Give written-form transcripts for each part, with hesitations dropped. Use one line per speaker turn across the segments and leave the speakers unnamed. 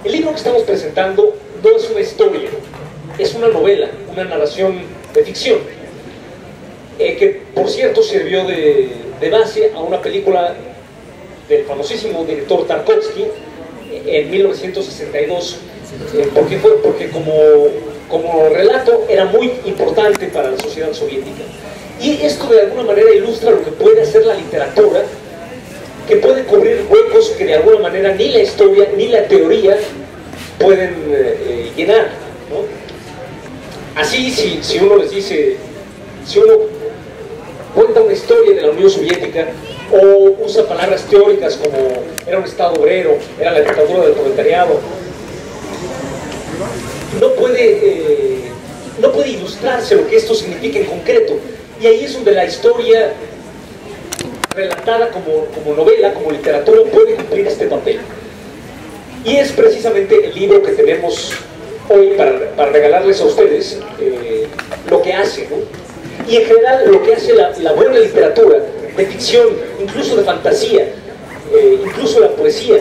El libro que estamos presentando no es una historia, es una novela, una narración de ficción, que por cierto sirvió de base a una película del famosísimo director Tarkovsky en 1962, porque como relato era muy importante para la sociedad soviética. Y esto de alguna manera ilustra lo que puede hacer la literatura, que puede cubrir huecos que de alguna manera ni la historia ni la teoría pueden llenar, ¿no? Así, si uno les dice, si uno cuenta una historia de la Unión Soviética o usa palabras teóricas como era un estado obrero, era la dictadura del proletariado, no puede ilustrarse lo que esto significa en concreto. Y ahí es donde la historia relatada como novela, como literatura, puede cumplir este papel. Y es precisamente el libro que tenemos hoy para regalarles a ustedes lo que hace, ¿no? Y en general lo que hace la buena literatura, de ficción, incluso de fantasía, incluso la poesía,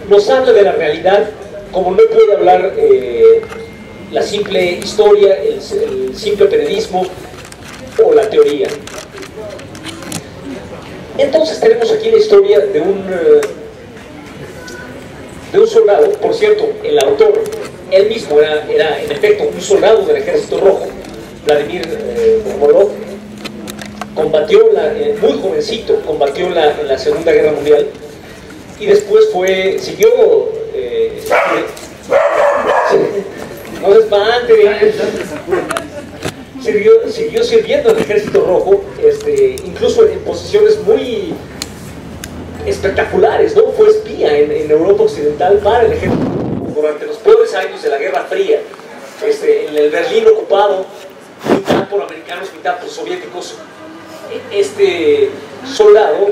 nos habla de la realidad como no puede hablar la simple historia, el simple periodismo o la teoría. Entonces tenemos aquí la historia de un soldado. Por cierto, el autor, él mismo era en efecto un soldado del Ejército Rojo, Vladimir Orlov. Combatió, muy jovencito, combatió en la Segunda Guerra Mundial y después siguió no se espante, siguió sirviendo en el Ejército Rojo, incluso en posiciones muy espectaculares, ¿no? Fue espía en Europa Occidental para el Ejército durante los peores años de la Guerra Fría, en el Berlín ocupado, mitad por americanos, mitad por soviéticos. Este soldado,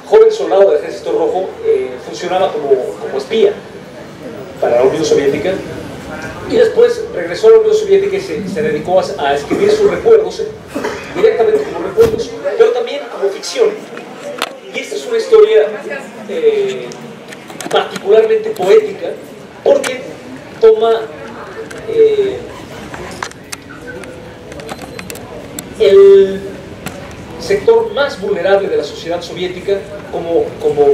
joven soldado del Ejército Rojo, funcionaba como espía para la Unión Soviética y después regresó a la Unión Soviética y se dedicó a escribir sus recuerdos, directamente como recuerdos, pero también como ficción. Y esta es una historia particularmente poética porque toma el sector más vulnerable de la sociedad soviética como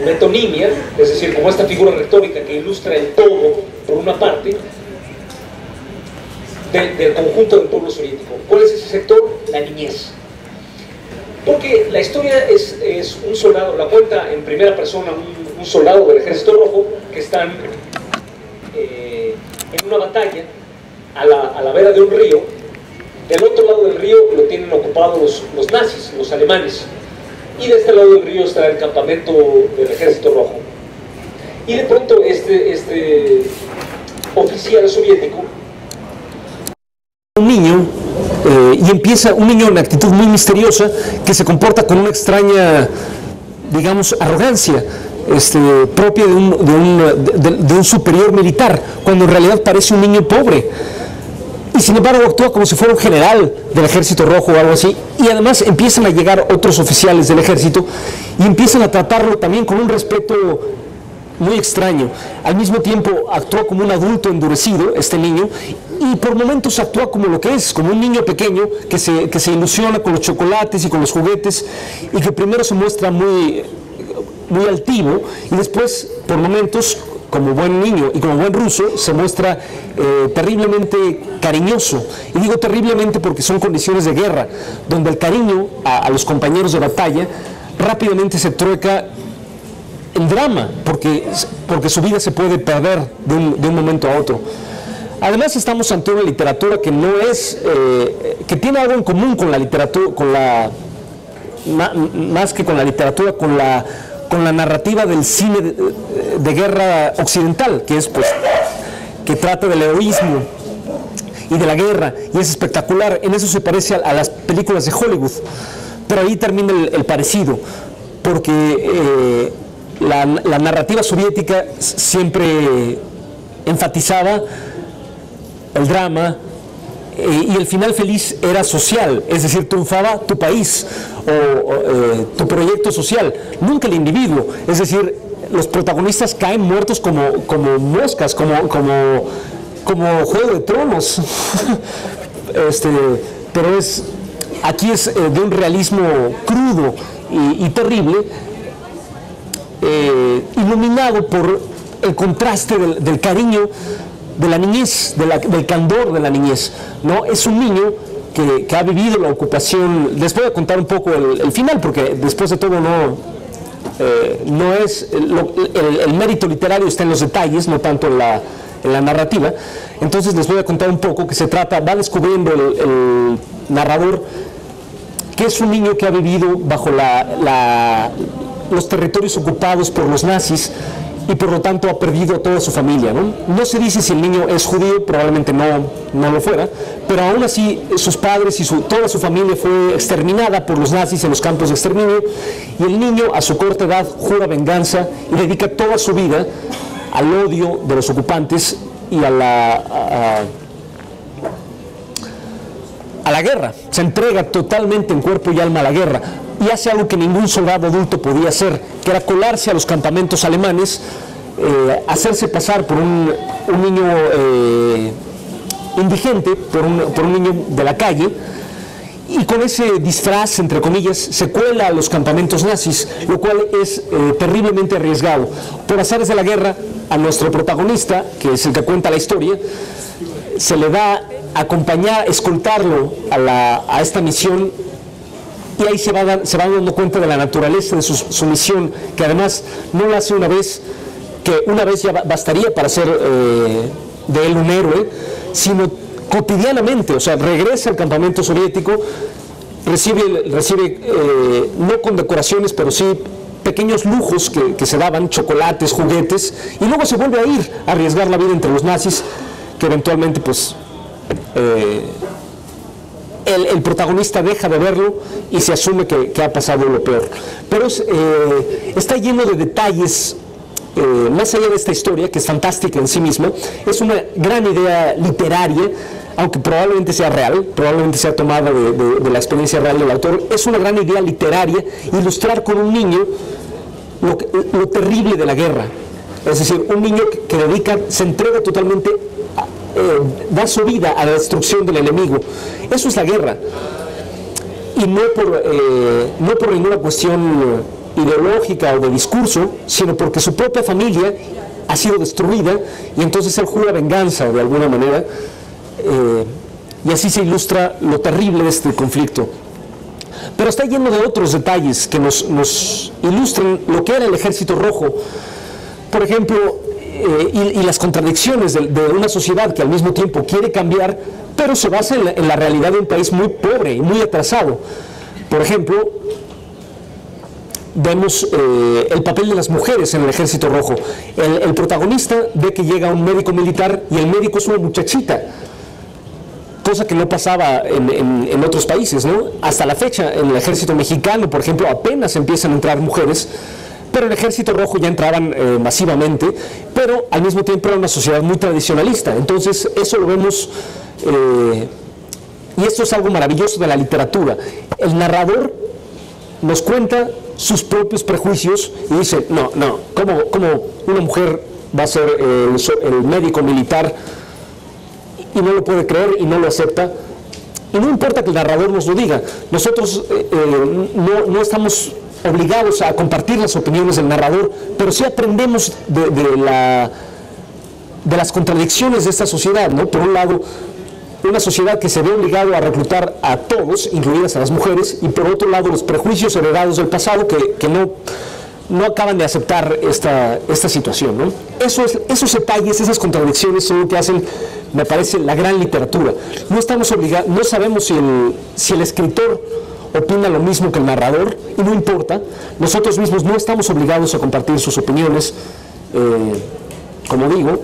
metonimia, es decir, como esta figura retórica que ilustra el todo, por una parte, del conjunto del pueblo soviético. ¿Cuál es ese sector? La niñez. Porque la historia es un soldado, la cuenta en primera persona un soldado del Ejército Rojo que están en una batalla a la vera de un río. Del otro lado del río lo tienen ocupado los nazis, los alemanes, y de este lado del río está el campamento del Ejército Rojo. Y de pronto este oficial soviético,
un niño, y empieza un niño en actitud muy misteriosa que se comporta con una extraña, digamos, arrogancia propia de un superior militar, cuando en realidad parece un niño pobre. Y sin embargo actúa como si fuera un general del Ejército Rojo o algo así, y además empiezan a llegar otros oficiales del ejército y empiezan a tratarlo también con un respeto muy extraño. Al mismo tiempo actúa como un adulto endurecido, este niño, y por momentos actúa como lo que es, como un niño pequeño que se ilusiona con los chocolates y con los juguetes, y que primero se muestra muy altivo, y después, por momentos, como buen niño y como buen ruso, se muestra terriblemente cariñoso. Y digo terriblemente porque son condiciones de guerra, donde el cariño a los compañeros de batalla rápidamente se trueca en drama, porque su vida se puede perder de un momento a otro. Además estamos ante una literatura que no es, que tiene algo en común con la literatura, más que con la literatura, con la narrativa del cine de guerra occidental, que es, pues, que trata del heroísmo y de la guerra, y es espectacular. En eso se parece a las películas de Hollywood, pero ahí termina el parecido, porque la narrativa soviética siempre enfatizaba el drama, y el final feliz era social, es decir, triunfaba tu país o tu proyecto social, nunca el individuo. Es decir, los protagonistas caen muertos como moscas, como Juego de Tronos. Pero aquí es de un realismo crudo y terrible, iluminado por el contraste del cariño de la niñez, del candor de la niñez, ¿no? Es un niño que ha vivido la ocupación. Les voy a contar un poco el final, porque después de todo no es el mérito literario está en los detalles, no tanto en la narrativa. Entonces les voy a contar un poco que se trata, va descubriendo el narrador que es un niño que ha vivido bajo los territorios ocupados por los nazis y por lo tanto ha perdido a toda su familia, ¿no? No se dice si el niño es judío, probablemente no lo fuera, pero aún así sus padres y toda su familia fue exterminada por los nazis en los campos de exterminio, y el niño a su corta edad jura venganza y dedica toda su vida al odio de los ocupantes y a la guerra. Se entrega totalmente en cuerpo y alma a la guerra y hace algo que ningún soldado adulto podía hacer, que era colarse a los campamentos alemanes, hacerse pasar por un niño indigente, por un niño de la calle, y con ese disfraz, entre comillas, se cuela a los campamentos nazis, lo cual es terriblemente arriesgado. Por azares de la guerra, a nuestro protagonista, que es el que cuenta la historia, se le da acompañar, escoltarlo a esta misión, y ahí se va dando cuenta de la naturaleza de su misión, que además no lo hace una vez, que una vez ya bastaría para ser de él un héroe, sino cotidianamente. O sea, regresa al campamento soviético, recibe no condecoraciones, pero sí pequeños lujos que se daban, chocolates, juguetes, y luego se vuelve a ir a arriesgar la vida entre los nazis, que eventualmente pues el protagonista deja de verlo y se asume que ha pasado lo peor. Pero está lleno de detalles, más allá de esta historia, que es fantástica en sí misma. Es una gran idea literaria, aunque probablemente sea real, probablemente sea tomada de la experiencia real del autor. Es una gran idea literaria ilustrar con un niño lo terrible de la guerra. Es decir, un niño que se entrega totalmente, da su vida a la destrucción del enemigo. Eso es la guerra, y no por ninguna cuestión ideológica o de discurso, sino porque su propia familia ha sido destruida, y entonces él jura venganza de alguna manera, y así se ilustra lo terrible de este conflicto. Pero está lleno de otros detalles que nos ilustran lo que era el Ejército Rojo, por ejemplo, y las contradicciones de una sociedad que al mismo tiempo quiere cambiar, pero se basa en la realidad de un país muy pobre y muy atrasado. Por ejemplo, vemos el papel de las mujeres en el Ejército Rojo. El protagonista ve que llega un médico militar y el médico es una muchachita, cosa que no pasaba en otros países, ¿no? Hasta la fecha, en el Ejército Mexicano, por ejemplo, apenas empiezan a entrar mujeres, pero en el Ejército Rojo ya entraban masivamente, pero al mismo tiempo era una sociedad muy tradicionalista. Entonces eso lo vemos, y esto es algo maravilloso de la literatura. El narrador nos cuenta sus propios prejuicios y dice, no, ¿cómo una mujer va a ser el médico militar? Y no lo puede creer y no lo acepta. Y no importa que el narrador nos lo diga, nosotros no estamos obligados a compartir las opiniones del narrador, pero sí aprendemos de las contradicciones de esta sociedad, ¿no? Por un lado, una sociedad que se ve obligado a reclutar a todos, incluidas a las mujeres, y por otro lado los prejuicios heredados del pasado que no acaban de aceptar esta situación, ¿no? Esos detalles, esas contradicciones son lo que hacen, me parece, la gran literatura. No estamos obligados, no sabemos si el escritor opina lo mismo que el narrador, y no importa. Nosotros mismos no estamos obligados a compartir sus opiniones, como digo,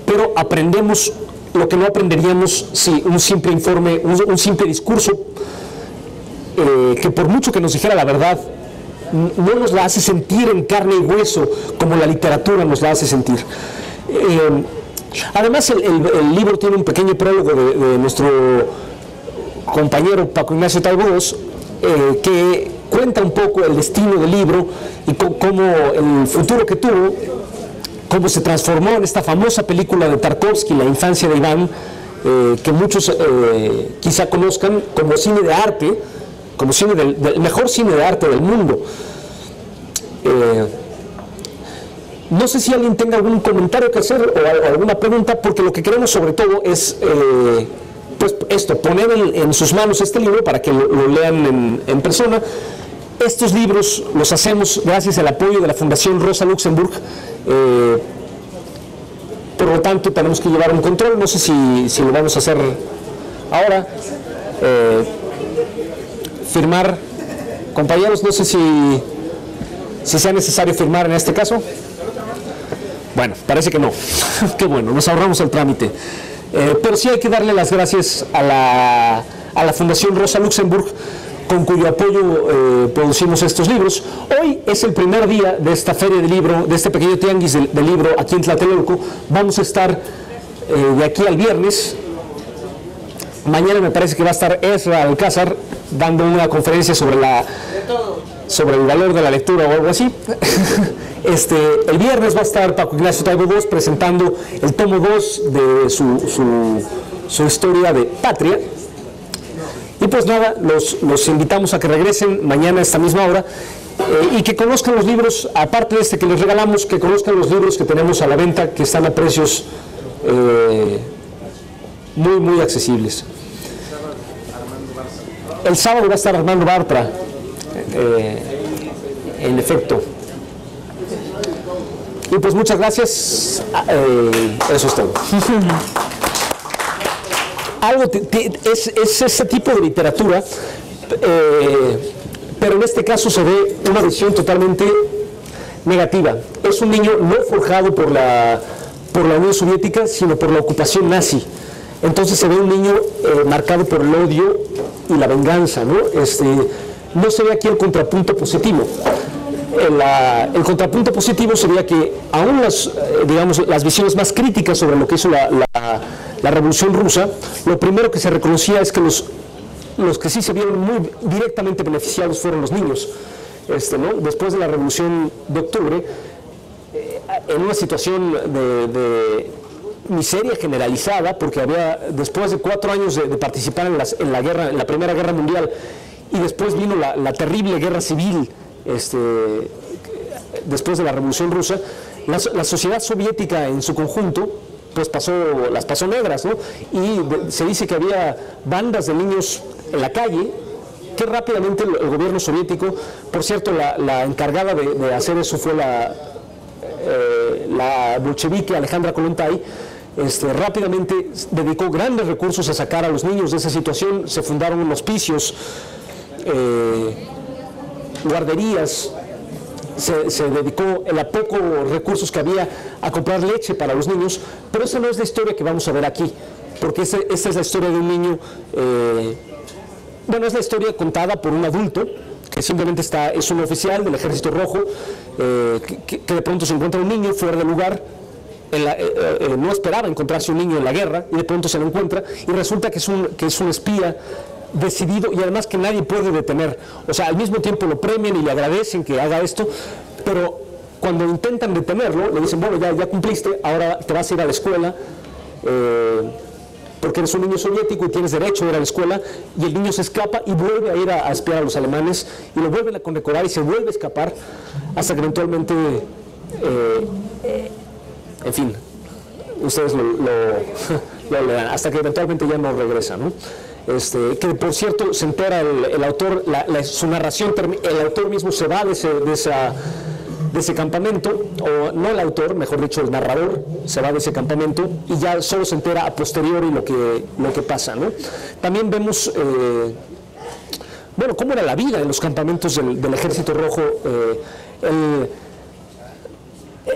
pero aprendemos lo que no aprenderíamos si un simple informe, un simple discurso, que por mucho que nos dijera la verdad, no nos la hace sentir en carne y hueso como la literatura nos la hace sentir. Además, el libro tiene un pequeño prólogo de nuestro compañero Paco Ignacio Talbos, que cuenta un poco el destino del libro y cómo el futuro que tuvo, cómo se transformó en esta famosa película de Tarkovsky, La infancia de Iván, que muchos quizá conozcan como cine de arte, como cine del mejor cine de arte del mundo. No sé si alguien tenga algún comentario que hacer o alguna pregunta, porque lo que queremos sobre todo es pues esto, poner en sus manos este libro para que lo lean en persona. Estos libros los hacemos gracias al apoyo de la Fundación Rosa Luxemburg, por lo tanto tenemos que llevar un control. No sé si lo vamos a hacer ahora. Firmar, compañeros, no sé si sea necesario firmar en este caso. Bueno, parece que no. Qué bueno, nos ahorramos el trámite. Pero sí hay que darle las gracias a la Fundación Rosa Luxemburg, con cuyo apoyo producimos estos libros. Hoy es el primer día de esta feria de libro, de este pequeño tianguis del libro aquí en Tlatelolco. Vamos a estar de aquí al viernes. Mañana me parece que va a estar Ezra Alcázar dando una conferencia sobre el valor de la lectura o algo así. El viernes va a estar Paco Ignacio Taibo II presentando el tomo 2 de su historia de Patria. Y pues nada, los invitamos a que regresen mañana a esta misma hora y que conozcan los libros, aparte de este que les regalamos, que conozcan los libros que tenemos a la venta, que están a precios muy, muy accesibles. El sábado va a estar Armando Bartra, en efecto. Y pues muchas gracias, eso es todo. Es ese tipo de literatura, pero en este caso se ve una visión totalmente negativa. Es un niño no forjado por la Unión Soviética, sino por la ocupación nazi. Entonces se ve un niño marcado por el odio y la venganza, ¿no? No se ve aquí el contrapunto positivo. El contrapunto positivo sería que aún las visiones más críticas sobre lo que hizo la Revolución Rusa, lo primero que se reconocía es que los que sí se vieron muy directamente beneficiados fueron los niños. ¿No? Después de la Revolución de Octubre, en una situación de miseria generalizada, porque después de 4 años de participar en la Primera Guerra Mundial, y después vino la terrible guerra civil, después de la Revolución Rusa, la sociedad soviética en su conjunto pues las pasó negras, ¿no? Y se dice que había bandas de niños en la calle, que rápidamente el gobierno soviético, por cierto, la encargada de hacer eso fue la bolchevique Alejandra Kollontai, rápidamente dedicó grandes recursos a sacar a los niños de esa situación. Se fundaron hospicios, guarderías, se dedicó a pocos recursos que había a comprar leche para los niños, pero esa no es la historia que vamos a ver aquí, porque esta es la historia de un niño, es la historia contada por un adulto que simplemente es un oficial del Ejército Rojo, que de pronto se encuentra un niño fuera de lugar. No esperaba encontrarse un niño en la guerra y de pronto se lo encuentra y resulta que es un espía decidido y además que nadie puede detener. O sea, al mismo tiempo lo premian y le agradecen que haga esto, pero cuando intentan detenerlo le dicen, bueno, ya cumpliste, ahora te vas a ir a la escuela porque eres un niño soviético y tienes derecho a ir a la escuela, y el niño se escapa y vuelve a ir a espiar a los alemanes y lo vuelven a condecorar y se vuelve a escapar hasta que eventualmente en fin, ustedes lo lean, hasta que eventualmente ya no regresa, ¿no? Que por cierto se entera el autor, su narración, el autor mismo se va de ese campamento, o no el autor, mejor dicho el narrador, se va de ese campamento y ya solo se entera a posteriori lo que pasa, ¿no? También vemos cómo era la vida en los campamentos del Ejército Rojo,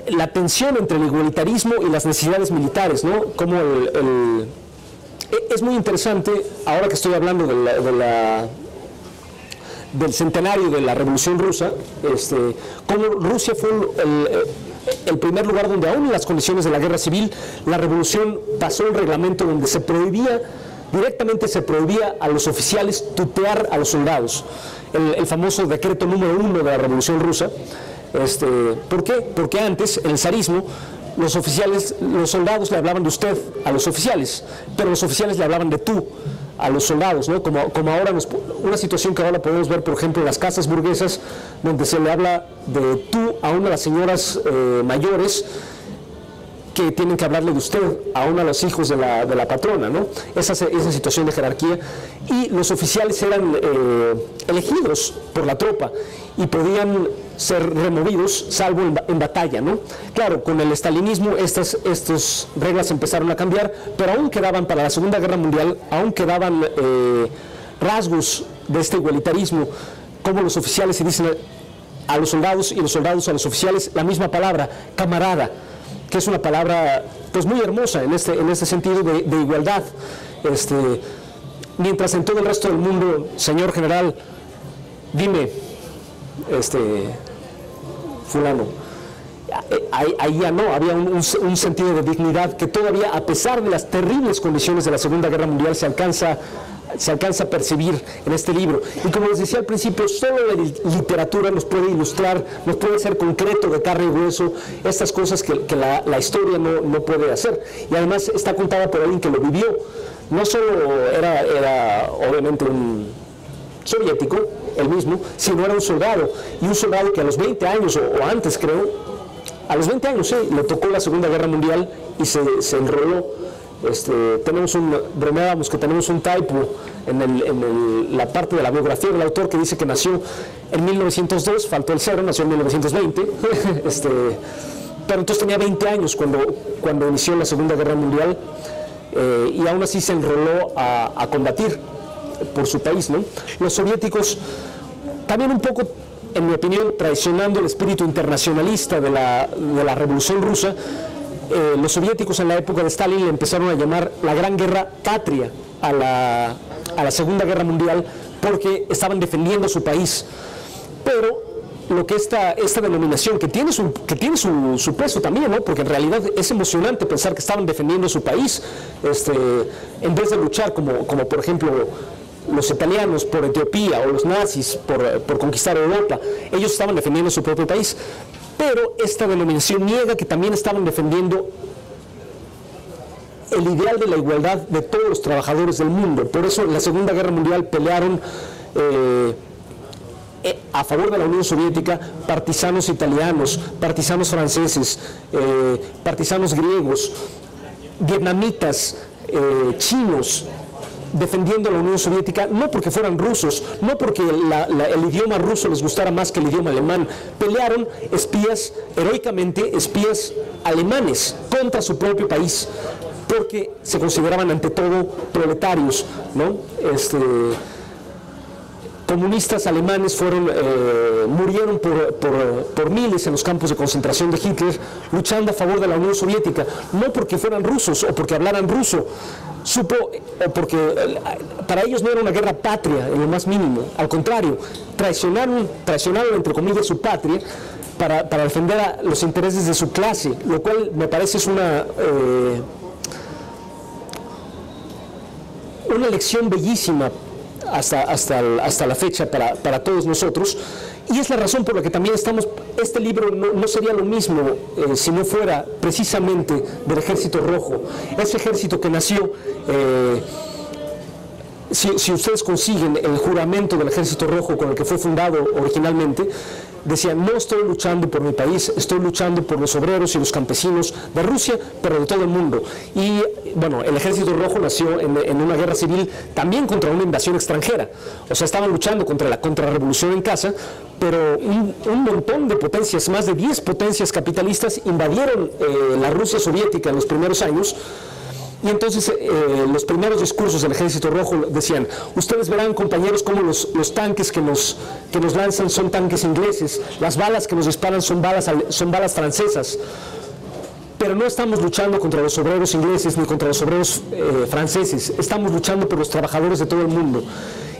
la tensión entre el igualitarismo y las necesidades militares, ¿no? Como es muy interesante, ahora que estoy hablando del centenario de la Revolución Rusa, como Rusia fue el primer lugar donde, aún en las condiciones de la guerra civil, la revolución pasó un reglamento donde se prohibía Directamente se prohibía a los oficiales tutear a los soldados. El famoso decreto número 1 de la Revolución Rusa. ¿Por qué? Porque antes, en el zarismo, los soldados le hablaban de usted a los oficiales, pero los oficiales le hablaban de tú a los soldados, ¿no? Como ahora, una situación que ahora podemos ver, por ejemplo, en las casas burguesas, donde se le habla de tú a una de las señoras mayores, que tienen que hablarle de usted a uno de los hijos de la patrona, ¿no? Esa situación de jerarquía. Y los oficiales eran elegidos por la tropa y podían ser removidos, salvo en batalla, ¿no? Claro, con el estalinismo estas reglas empezaron a cambiar, pero aún quedaban, para la Segunda Guerra Mundial, aún quedaban rasgos de este igualitarismo, como los oficiales se dicen a los soldados y los soldados a los oficiales la misma palabra, camarada, que es una palabra pues muy hermosa en este sentido de igualdad. Mientras en todo el resto del mundo, señor general, dime, fulano, ahí ya no, había un sentido de dignidad que todavía, a pesar de las terribles condiciones de la Segunda Guerra Mundial, se alcanza a percibir en este libro. Y como les decía al principio, solo la literatura nos puede ilustrar, nos puede hacer concreto, de carne y hueso, estas cosas que la historia no puede hacer. Y además está contada por alguien que lo vivió. No solo era obviamente un soviético, el mismo, sino era un soldado. Y un soldado que a los 20 años, o antes creo, a los 20 años, sí, le tocó la Segunda Guerra Mundial y se enroló. Bromeábamos que tenemos un typo en la parte de la biografía del autor que dice que nació en 1902, faltó el 0, nació en 1920, pero entonces tenía 20 años cuando inició la Segunda Guerra Mundial, y aún así se enroló a combatir por su país, ¿no? Los soviéticos, también un poco, en mi opinión, traicionando el espíritu internacionalista de la Revolución Rusa, los soviéticos en la época de Stalin le empezaron a llamar la Gran Guerra Patria a la Segunda Guerra Mundial, porque estaban defendiendo su país. Pero lo que esta denominación, que tiene su peso también, ¿no? Porque en realidad es emocionante pensar que estaban defendiendo su país, en vez de luchar como por ejemplo los italianos por Etiopía, o los nazis por conquistar Europa. Ellos estaban defendiendo su propio país. Pero esta denominación niega que también estaban defendiendo el ideal de la igualdad de todos los trabajadores del mundo. Por eso en la Segunda Guerra Mundial pelearon a favor de la Unión Soviética partisanos italianos, partisanos franceses, partisanos griegos, vietnamitas, chinos, defendiendo a la Unión Soviética, no porque fueran rusos, no porque el idioma ruso les gustara más que el idioma alemán. Pelearon espías, heroicamente, espías alemanes contra su propio país, porque se consideraban ante todo proletarios, ¿no? Comunistas alemanes murieron por miles en los campos de concentración de Hitler, luchando a favor de la Unión Soviética, no porque fueran rusos o porque hablaran ruso, o porque para ellos no era una guerra patria en lo más mínimo. Al contrario, traicionaron entre comillas su patria para defender los intereses de su clase, lo cual me parece es una lección bellísima hasta la fecha para todos nosotros, y es la razón por la que también este libro no sería lo mismo si no fuera precisamente del Ejército Rojo, ese ejército que nació, si ustedes consiguen el juramento del Ejército Rojo con el que fue fundado originalmente, decían: no estoy luchando por mi país, estoy luchando por los obreros y los campesinos de Rusia, pero de todo el mundo. Y bueno, el Ejército Rojo nació en una guerra civil también contra una invasión extranjera. O sea, estaban luchando contra la contrarrevolución en casa, pero un montón de potencias, más de 10 potencias capitalistas invadieron la Rusia soviética en los primeros años. Y entonces los primeros discursos del Ejército Rojo decían: ustedes verán, compañeros, cómo los tanques que nos lanzan son tanques ingleses, las balas que nos disparan son balas francesas, pero no estamos luchando contra los obreros ingleses ni contra los obreros franceses, estamos luchando por los trabajadores de todo el mundo.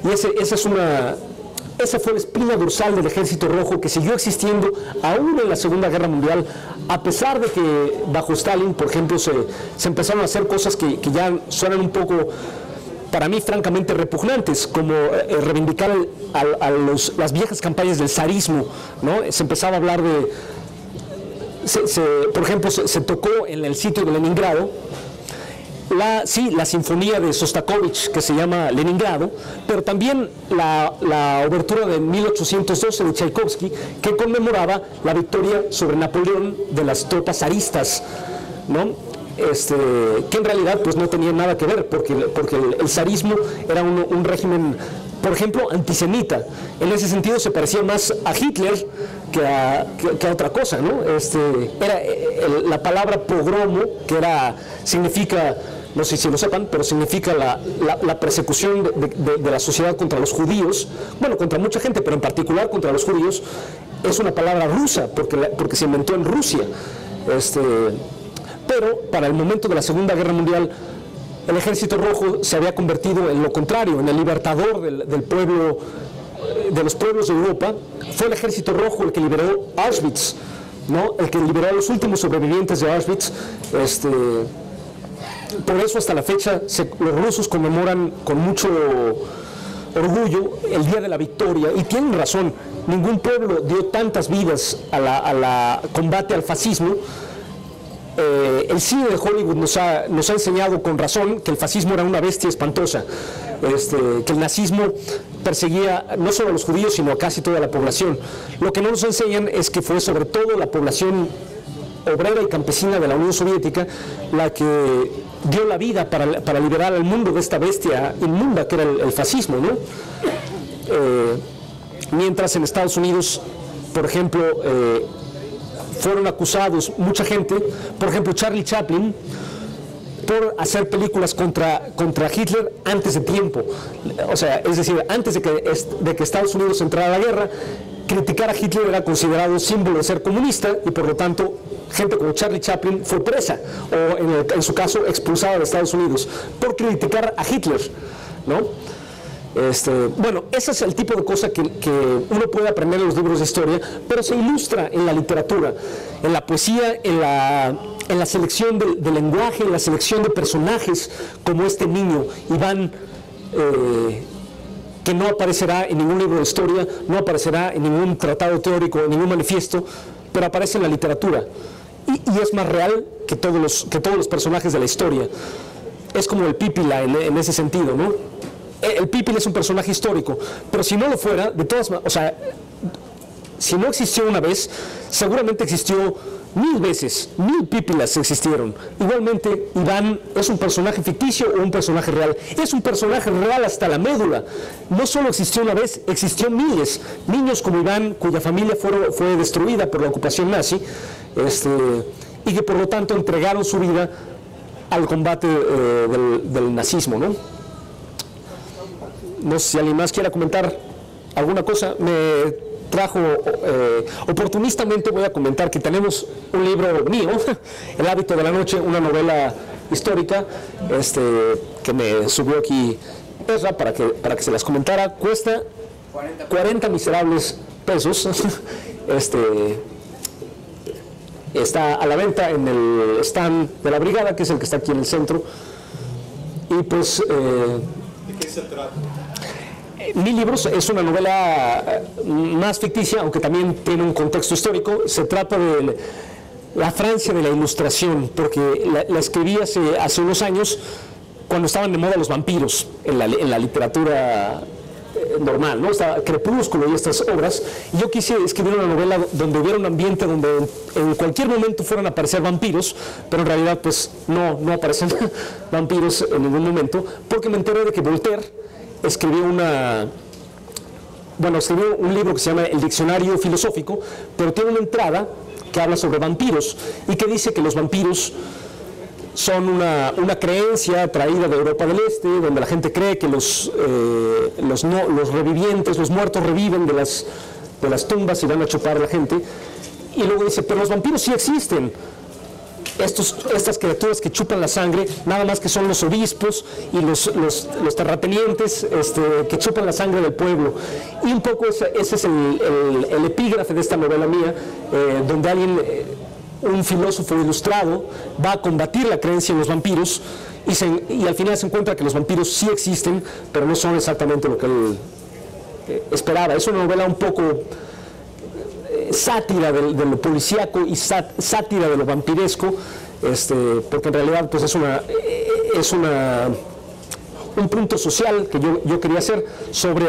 Y esa fue la espina dorsal del Ejército Rojo, que siguió existiendo aún en la Segunda Guerra Mundial, a pesar de que bajo Stalin, por ejemplo, se empezaron a hacer cosas que ya suenan un poco para mí francamente repugnantes, como reivindicar las viejas campañas del zarismo, ¿no? Se empezaba a hablar de, por ejemplo, se tocó en el sitio de Leningrado la sinfonía de Sostakovich, que se llama Leningrado, pero también la obertura de 1812 de Tchaikovsky, que conmemoraba la victoria sobre Napoleón de las tropas zaristas, ¿no? Que en realidad pues no tenía nada que ver, porque el zarismo era un régimen, por ejemplo, antisemita. En ese sentido se parecía más a Hitler que a otra cosa, ¿no? Era la palabra pogromo, que significa, no sé si lo sepan, pero significa la persecución de la sociedad contra los judíos, bueno, contra mucha gente, pero en particular contra los judíos. Es una palabra rusa, porque se inventó en Rusia. Pero para el momento de la Segunda Guerra Mundial, el Ejército Rojo se había convertido en lo contrario, en el libertador del pueblo, de los pueblos de Europa. Fue el Ejército Rojo el que liberó Auschwitz, ¿no? El que liberó a los últimos sobrevivientes de Auschwitz. Por eso hasta la fecha los rusos conmemoran con mucho orgullo el Día de la Victoria, y tienen razón. Ningún pueblo dio tantas vidas a la combate al fascismo. El cine de Hollywood nos ha enseñado con razón que el fascismo era una bestia espantosa, que el nazismo perseguía no solo a los judíos, sino a casi toda la población. Lo que no nos enseñan es que fue sobre todo la población obrera y campesina de la Unión Soviética la que dio la vida para liberar al mundo de esta bestia inmunda que era el fascismo, ¿no? Mientras en Estados Unidos, por ejemplo, fueron acusados mucha gente, por ejemplo Charlie Chaplin, por hacer películas contra Hitler antes de tiempo. O sea, es decir, antes de que Estados Unidos entrara a la guerra, criticar a Hitler era considerado símbolo de ser comunista, y por lo tanto gente como Charlie Chaplin fue presa, o en su caso expulsada de Estados Unidos por criticar a Hitler, ¿no? Bueno, ese es el tipo de cosa que uno puede aprender en los libros de historia, pero se ilustra en la literatura, en la poesía, en la selección del lenguaje, en la selección de personajes, como este niño, Iván, que no aparecerá en ningún libro de historia, no aparecerá en ningún tratado teórico, en ningún manifiesto, pero aparece en la literatura, y es más real que todos los personajes de la historia. Es como el Pípila en ese sentido, ¿no? El Pípila es un personaje histórico, pero si no lo fuera, de todas maneras, o sea, si no existió una vez, seguramente existió 1000 veces, 1000 Pípilas existieron. Igualmente, Iván es un personaje ficticio o un personaje real. Es un personaje real hasta la médula. No solo existió una vez, existió miles. Niños como Iván, cuya familia fue destruida por la ocupación nazi, y que por lo tanto entregaron su vida al combate del nazismo, ¿no? No sé si alguien más quiera comentar alguna cosa. Me trajo, oportunistamente voy a comentar que tenemos un libro mío, El hábito de la noche, una novela histórica, que me subió aquí Ezra para que se las comentara. Cuesta 40 miserables pesos. Está a la venta en el stand de la Brigada, que es el que está aquí en el centro. Y pues...
¿de qué se trata?
Mi libro es una novela más ficticia, aunque también tiene un contexto histórico. Se trata de la Francia de la Ilustración, porque la escribí hace unos años, cuando estaban de moda los vampiros en la literatura normal, ¿no? Estaba Crepúsculo y estas obras, y yo quise escribir una novela donde hubiera un ambiente donde en cualquier momento fueran a aparecer vampiros, pero en realidad pues no aparecen vampiros en ningún momento, porque me enteré de que Voltaire escribió un libro que se llama El Diccionario Filosófico, pero tiene una entrada que habla sobre vampiros y que dice que los vampiros son una creencia traída de Europa del Este, donde la gente cree que los revivientes, los muertos reviven de las tumbas y van a chupar a la gente. Y luego dice, pero los vampiros sí existen. Estas criaturas que chupan la sangre, nada más que son los obispos y los terratenientes que chupan la sangre del pueblo. Y un poco ese es el epígrafe de esta novela mía, donde alguien un filósofo ilustrado, va a combatir la creencia en los vampiros y al final se encuentra que los vampiros sí existen, pero no son exactamente lo que él esperaba. Es una novela un poco sátira de lo policíaco y sátira de lo vampiresco, porque en realidad pues es un punto social que yo quería hacer sobre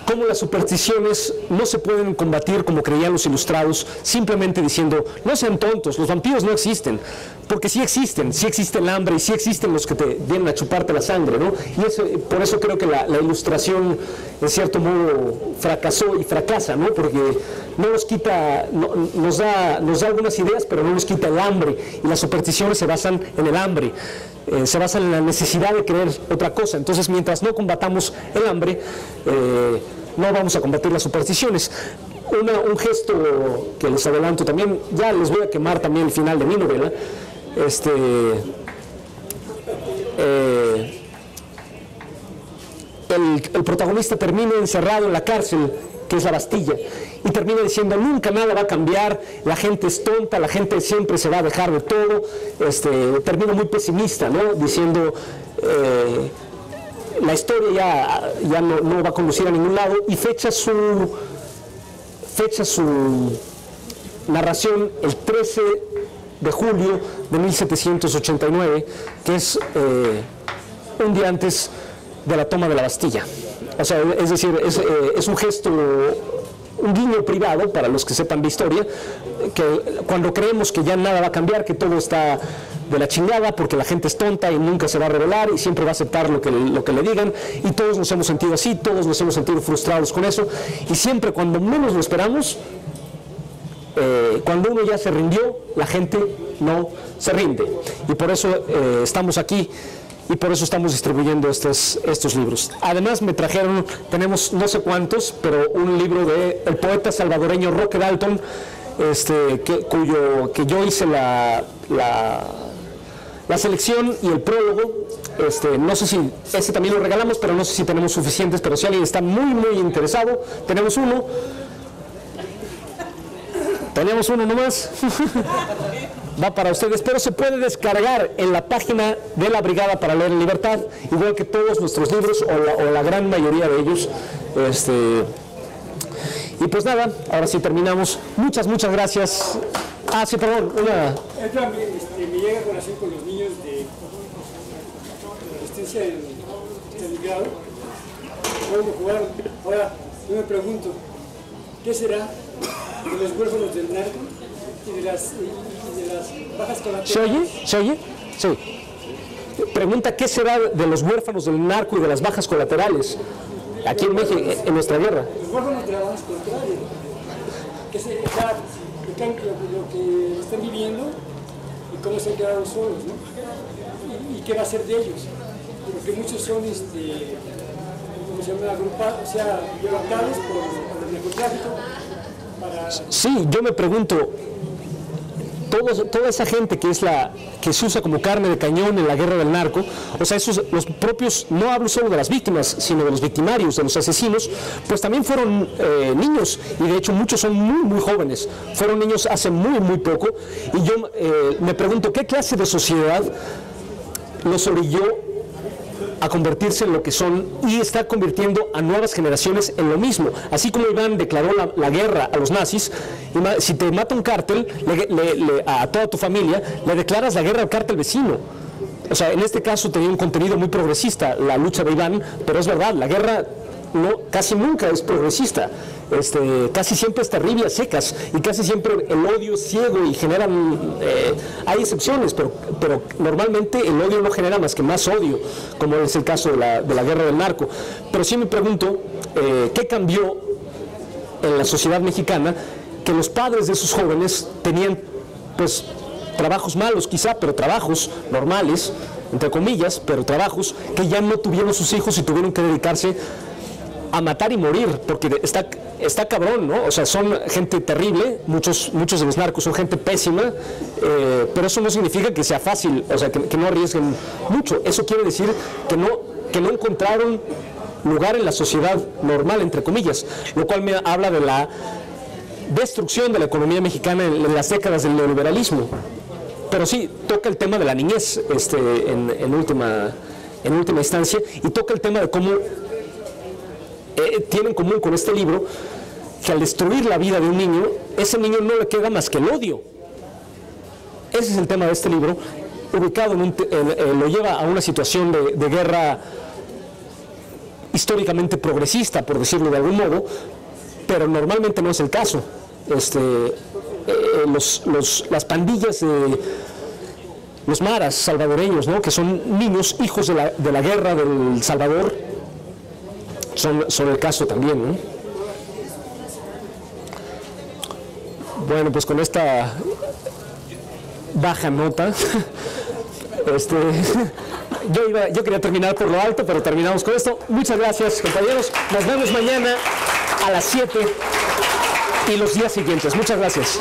cómo las supersticiones no se pueden combatir como creían los ilustrados, simplemente diciendo, no sean tontos, los vampiros no existen, porque sí existe el hambre y sí existen los que te vienen a chuparte la sangre, ¿no? Y por eso creo que la ilustración, en cierto modo, fracasó y fracasa, ¿no? Porque no nos quita, nos da algunas ideas, pero no nos quita el hambre, y las supersticiones se basan en el hambre. Se basan en la necesidad de creer otra cosa. Entonces, mientras no combatamos el hambre, no vamos a combatir las supersticiones. Un gesto que les adelanto también, ya les voy a quemar también el final de mi novela. El protagonista termina encerrado en la cárcel, que es la Bastilla, y termina diciendo, nunca nada va a cambiar, la gente es tonta, la gente siempre se va a dejar de todo. Termina muy pesimista, ¿no? Diciendo, la historia ya no va a conducir a ningún lado, y fecha su narración el 13 de julio de 1789, que es un día antes de la toma de la Bastilla. O sea, es decir, es un gesto, un guiño privado para los que sepan de historia, que cuando creemos que ya nada va a cambiar, que todo está de la chingada porque la gente es tonta y nunca se va a rebelar y siempre va a aceptar lo que le digan, y todos nos hemos sentido así, todos nos hemos sentido frustrados con eso, y siempre cuando menos lo esperamos, cuando uno ya se rindió, la gente no se rinde, y por eso estamos aquí. Y por eso estamos distribuyendo estos libros. Además me trajeron, tenemos no sé cuántos, pero un libro del poeta salvadoreño Roque Dalton, que yo hice la selección y el prólogo. No sé si ese también lo regalamos, pero no sé si tenemos suficientes, pero si alguien está muy interesado, tenemos uno nomás. Va para ustedes, pero se puede descargar en la página de la Brigada para Leer en Libertad, igual que todos nuestros libros, o la gran mayoría de ellos. Y pues nada, ahora sí terminamos. Muchas gracias. Ah, sí, perdón,
me llega a corazón con los niños de resistencia en Stalingrado. ¿Cómo jugaron? Ahora, yo me pregunto, ¿qué será de los huérfanos del narco y de las bajas colaterales?
¿Se oye? Sí. Pregunta, ¿qué será de los huérfanos del narco y de las bajas colaterales aquí en México, en nuestra guerra?
Los huérfanos de las bajas colaterales, lo que están viviendo y cómo se han quedado solos, ¿no? Y qué va a ser de ellos, porque muchos son, ¿cómo se llama? Agrupados, o sea, violentados por el narcotráfico.
Sí, yo me pregunto, toda esa gente que se usa como carne de cañón en la guerra del narco, o sea, los propios, no hablo solo de las víctimas, sino de los victimarios, de los asesinos, pues también fueron niños, y de hecho muchos son muy jóvenes, fueron niños hace muy poco, y yo me pregunto, ¿qué clase de sociedad los orilló a convertirse en lo que son y está convirtiendo a nuevas generaciones en lo mismo? Así como Iván declaró la guerra a los nazis, si te mata un cártel, a toda tu familia, le declaras la guerra al cártel vecino. O sea, en este caso tenía un contenido muy progresista la lucha de Iván, pero es verdad, la guerra casi nunca es progresista. Casi siempre es terrible a secas, y casi siempre el odio es ciego y generan, hay excepciones, pero normalmente el odio no genera más que más odio, como es el caso de la guerra del narco. Pero sí me pregunto, ¿qué cambió en la sociedad mexicana? Que los padres de esos jóvenes tenían, pues, trabajos malos quizá, pero trabajos normales, entre comillas, pero trabajos que ya no tuvieron sus hijos y tuvieron que dedicarse a matar y morir, porque está cabrón, ¿no? O sea, son gente terrible, muchos de los narcos son gente pésima, pero eso no significa que sea fácil, o sea, que no arriesguen mucho. Eso quiere decir que no encontraron lugar en la sociedad normal, entre comillas, lo cual me habla de destrucción de la economía mexicana en las décadas del neoliberalismo. Pero sí, toca el tema de la niñez en última instancia, y toca el tema de cómo tiene en común con este libro que al destruir la vida de un niño, ese niño no le queda más que el odio. Ese es el tema de este libro, ubicado lo lleva a una situación de guerra históricamente progresista, por decirlo de algún modo, pero normalmente no es el caso. Las pandillas de los maras salvadoreños, ¿no?, que son niños hijos de la guerra del Salvador, son el caso también, ¿no? Bueno, pues con esta baja nota, yo quería terminar por lo alto, pero terminamos con esto. Muchas gracias, compañeros. Nos vemos mañana a las 7 y los días siguientes. Muchas gracias.